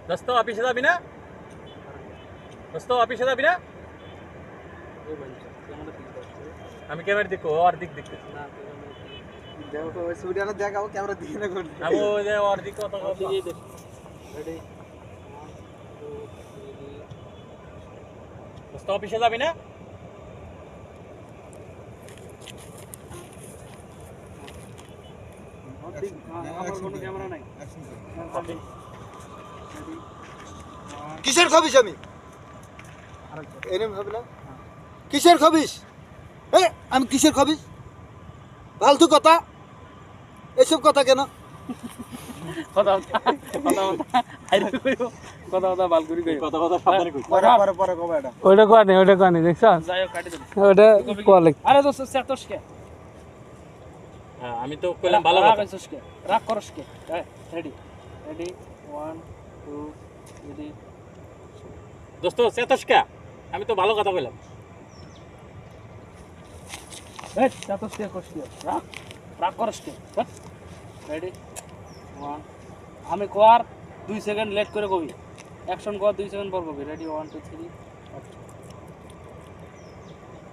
দোস্ত অফিসে যাবি না? দোস্ত অফিসে যাবি না? আমি ক্যামেরা দেখো ওর দিক দেখতেছি। দেখো ওই সুরিয়ানা দেখাবো ক্যামেরা দিয়ে না করলে আমি ওই যে ওর দিক কত কত রেডি দোস্ত অফিসে যাবি না? আমার কোনো ক্যামেরা নাই কিসের খবিস আমি এরম হবে না কিসের খবিস আমি কিসের খবিস ফালতু কথা এসব কথা কেন কথা বাল করি কই কথা কথা সাবধানে কই। পরে কবে এটা ওটা কোয়া নেই দেখছ যাই হোক কাটি দেব ওটা কোয়া লাগ আরে দোস্ত সেতস কে হ্যাঁ, আমি তো কইলাম ভালো কথা। রাখ কে রাখ করস কে রেডি রেডি 1 2 রেডি দোস্ত চেতস্কা আমি তো ভালো কথা কইলাম। এই সেতস কে করস কে রাখ রাখ করস কে রেডি 1 আমি কোয়ার 2 সেকেন্ড লেট করে কবি অ্যাকশন কর 2 সেকেন্ড পর কবি রেডি 1 2 3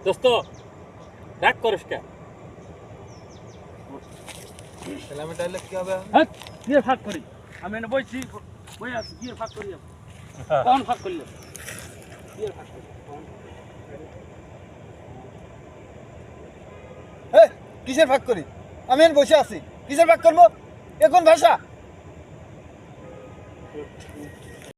দোস্ত রাগ করিস কা? তাহলে আমি ডাইলেক্ট কি হবে হ্যাঁ কি ফাক করি আমি এনে বইছি বই আছি কি ফাক করি কোন ফাক করলে কি ফাক করি কিসের ভাগ করি আমি বসে আছি কিসের ভাগ করবো এখন ভাষা